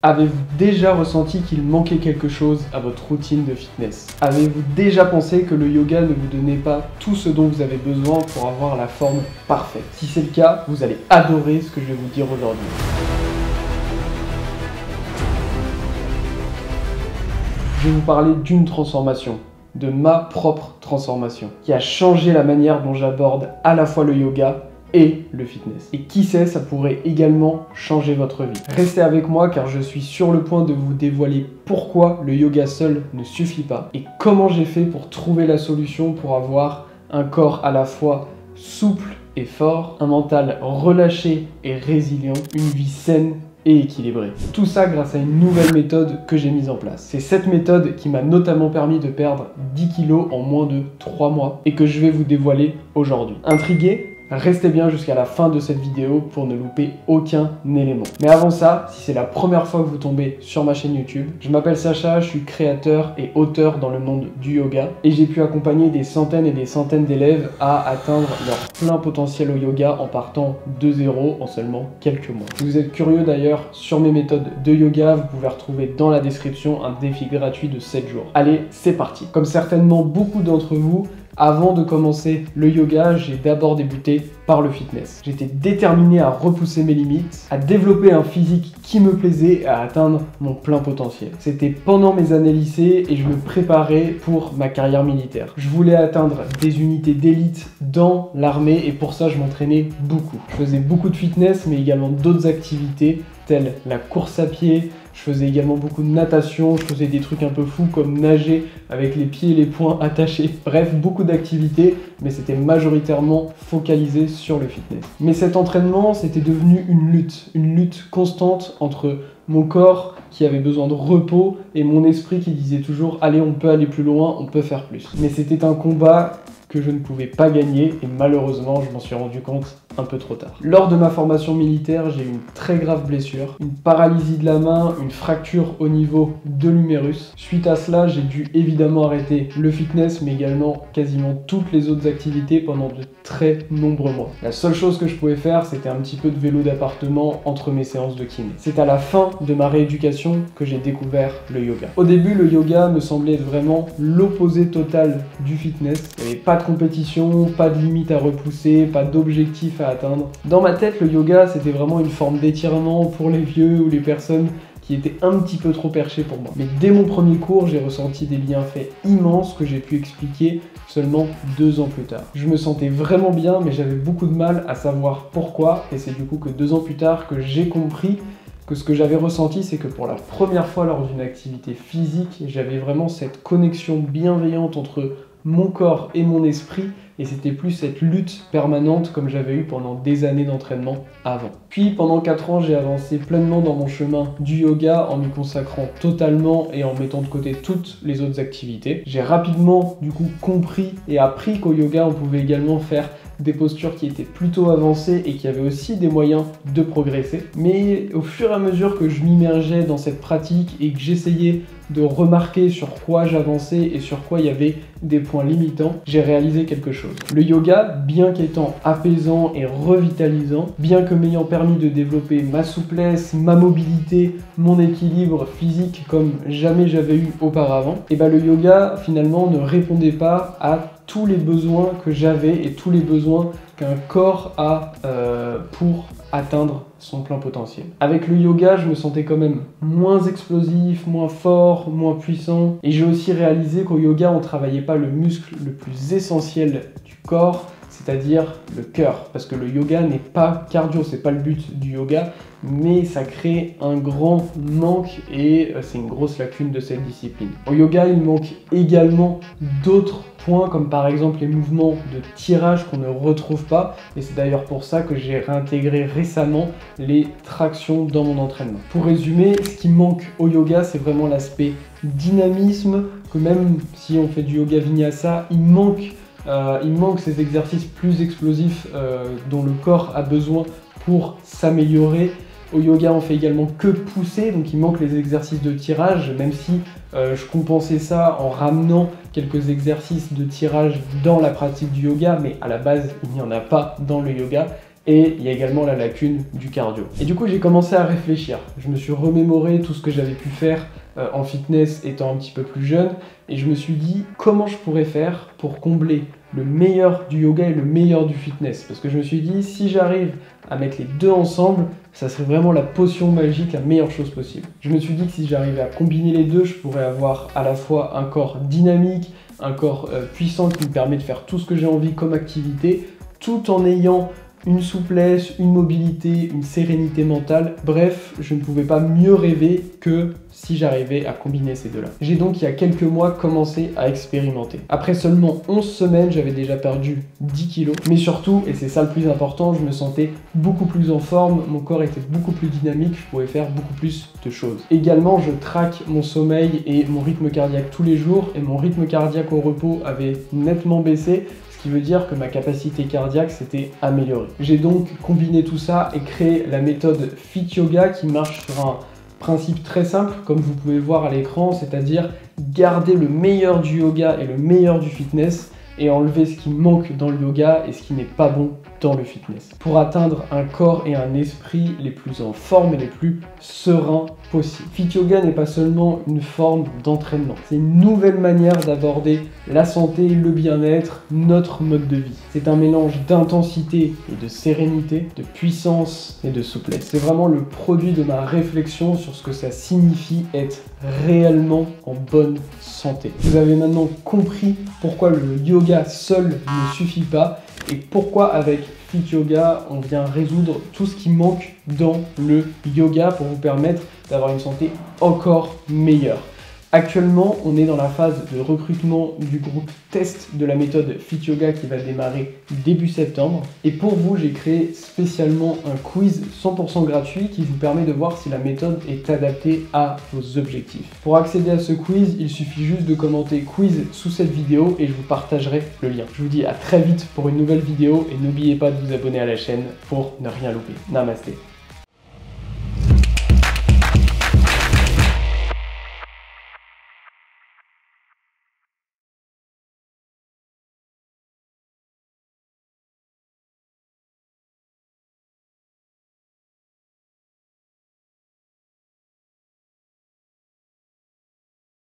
Avez-vous déjà ressenti qu'il manquait quelque chose à votre routine de fitness? Avez-vous déjà pensé que le yoga ne vous donnait pas tout ce dont vous avez besoin pour avoir la forme parfaite? Si c'est le cas, vous allez adorer ce que je vais vous dire aujourd'hui. Je vais vous parler d'une transformation, de ma propre transformation, qui a changé la manière dont j'aborde à la fois le yoga et le fitness. Et qui sait, ça pourrait également changer votre vie. Restez avec moi car je suis sur le point de vous dévoiler pourquoi le yoga seul ne suffit pas et comment j'ai fait pour trouver la solution pour avoir un corps à la fois souple et fort, un mental relâché et résilient, une vie saine et équilibrée. Tout ça grâce à une nouvelle méthode que j'ai mise en place. C'est cette méthode qui m'a notamment permis de perdre 10 kilos en moins de 3 mois et que je vais vous dévoiler aujourd'hui. Intrigué? Restez bien jusqu'à la fin de cette vidéo pour ne louper aucun élément. Mais avant ça, si c'est la première fois que vous tombez sur ma chaîne YouTube, je m'appelle Sacha, je suis créateur et auteur dans le monde du yoga et j'ai pu accompagner des centaines et des centaines d'élèves à atteindre leur plein potentiel au yoga en partant de zéro en seulement quelques mois. Si vous êtes curieux d'ailleurs sur mes méthodes de yoga, vous pouvez retrouver dans la description un défi gratuit de 7 jours. Allez, c'est parti. Comme certainement beaucoup d'entre vous, avant de commencer le yoga, j'ai d'abord débuté par le fitness. J'étais déterminé à repousser mes limites, à développer un physique qui me plaisait et à atteindre mon plein potentiel. C'était pendant mes années lycée et je me préparais pour ma carrière militaire. Je voulais atteindre des unités d'élite dans l'armée et pour ça je m'entraînais beaucoup. Je faisais beaucoup de fitness mais également d'autres activités telles la course à pied. Je faisais également beaucoup de natation, je faisais des trucs un peu fous comme nager avec les pieds et les poings attachés. Bref, beaucoup d'activités, mais c'était majoritairement focalisé sur le fitness. Mais cet entraînement, c'était devenu une lutte constante entre mon corps qui avait besoin de repos et mon esprit qui disait toujours « Allez, on peut aller plus loin, on peut faire plus ». Mais c'était un combat que je ne pouvais pas gagner et malheureusement, je m'en suis rendu compte un peu trop tard. Lors de ma formation militaire, j'ai eu une très grave blessure, une paralysie de la main, une fracture au niveau de l'humérus. Suite à cela, j'ai dû évidemment arrêter le fitness, mais également quasiment toutes les autres activités pendant de très nombreux mois. La seule chose que je pouvais faire, c'était un petit peu de vélo d'appartement entre mes séances de kiné. C'est à la fin de ma rééducation que j'ai découvert le yoga. Au début, le yoga me semblait être vraiment l'opposé total du fitness. Il n'y avait pas de compétition, pas de limite à repousser, pas d'objectif à atteindre. Dans ma tête, le yoga, c'était vraiment une forme d'étirement pour les vieux ou les personnes qui étaient un petit peu trop perchées pour moi. Mais dès mon premier cours, j'ai ressenti des bienfaits immenses que j'ai pu expliquer seulement 2 ans plus tard. Je me sentais vraiment bien, mais j'avais beaucoup de mal à savoir pourquoi, et c'est du coup que 2 ans plus tard que j'ai compris que ce que j'avais ressenti, c'est que pour la première fois lors d'une activité physique, j'avais vraiment cette connexion bienveillante entre mon corps et mon esprit, et c'était plus cette lutte permanente comme j'avais eu pendant des années d'entraînement avant. Puis pendant 4 ans, j'ai avancé pleinement dans mon chemin du yoga en m'y consacrant totalement et en mettant de côté toutes les autres activités. J'ai rapidement du coup compris et appris qu'au yoga on pouvait également faire des postures qui étaient plutôt avancées et qui avaient aussi des moyens de progresser. Mais au fur et à mesure que je m'immergeais dans cette pratique et que j'essayais de remarquer sur quoi j'avançais et sur quoi il y avait des points limitants, j'ai réalisé quelque chose. Le yoga, bien qu'étant apaisant et revitalisant, bien que m'ayant permis de développer ma souplesse, ma mobilité, mon équilibre physique comme jamais j'avais eu auparavant, et le yoga finalement ne répondait pas à tous les besoins que j'avais et tous les besoins qu'un corps a pour atteindre son plein potentiel. Avec le yoga, je me sentais quand même moins explosif, moins fort, moins puissant. Et j'ai aussi réalisé qu'au yoga, on ne travaillait pas le muscle le plus essentiel du corps, c'est-à-dire le cœur. Parce que le yoga n'est pas cardio, c'est pas le but du yoga, mais ça crée un grand manque et c'est une grosse lacune de cette discipline. Au yoga, il manque également d'autres points, comme par exemple les mouvements de tirage qu'on ne retrouve pas, et c'est d'ailleurs pour ça que j'ai réintégré récemment les tractions dans mon entraînement. Pour résumer, ce qui manque au yoga, c'est vraiment l'aspect dynamisme, que même si on fait du yoga vinyasa, il manque ces exercices plus explosifs dont le corps a besoin pour s'améliorer. Au yoga, on fait également que pousser, donc il manque les exercices de tirage, même si je compensais ça en ramenant quelques exercices de tirage dans la pratique du yoga, mais à la base, il n'y en a pas dans le yoga. et il y a également la lacune du cardio. Et du coup, j'ai commencé à réfléchir. Je me suis remémoré tout ce que j'avais pu faire en fitness étant un petit peu plus jeune, et je me suis dit comment je pourrais faire pour combler le meilleur du yoga et le meilleur du fitness. Parce que je me suis dit, si j'arrive à mettre les deux ensemble, ça serait vraiment la potion magique, la meilleure chose possible. Je me suis dit que si j'arrivais à combiner les deux, je pourrais avoir à la fois un corps dynamique, un corps puissant qui me permet de faire tout ce que j'ai envie comme activité, tout en ayant une souplesse, une mobilité, une sérénité mentale. Bref, je ne pouvais pas mieux rêver que si j'arrivais à combiner ces deux-là. J'ai donc, il y a quelques mois, commencé à expérimenter. Après seulement 11 semaines, j'avais déjà perdu 10 kilos. Mais surtout, et c'est ça le plus important, je me sentais beaucoup plus en forme, mon corps était beaucoup plus dynamique, je pouvais faire beaucoup plus de choses. Également, je traque mon sommeil et mon rythme cardiaque tous les jours, et mon rythme cardiaque au repos avait nettement baissé, ce qui veut dire que ma capacité cardiaque s'était améliorée. J'ai donc combiné tout ça et créé la méthode Fit Yoga qui marche sur un principe très simple, comme vous pouvez voir à l'écran, c'est-à-dire garder le meilleur du yoga et le meilleur du fitness et enlever ce qui manque dans le yoga et ce qui n'est pas bon dans le fitness, pour atteindre un corps et un esprit les plus en forme et les plus sereins possible. Fit Yoga n'est pas seulement une forme d'entraînement, c'est une nouvelle manière d'aborder la santé, le bien-être, notre mode de vie. C'est un mélange d'intensité et de sérénité, de puissance et de souplesse. C'est vraiment le produit de ma réflexion sur ce que ça signifie être réellement en bonne santé. Vous avez maintenant compris pourquoi le yoga seul ne suffit pas et pourquoi avec Fit Yoga, on vient résoudre tout ce qui manque dans le yoga pour vous permettre d'avoir une santé encore meilleure. Actuellement, on est dans la phase de recrutement du groupe test de la méthode Fit Yoga qui va démarrer début septembre. Et pour vous, j'ai créé spécialement un quiz 100% gratuit qui vous permet de voir si la méthode est adaptée à vos objectifs. Pour accéder à ce quiz, il suffit juste de commenter quiz sous cette vidéo et je vous partagerai le lien. Je vous dis à très vite pour une nouvelle vidéo et n'oubliez pas de vous abonner à la chaîne pour ne rien louper. Namasté.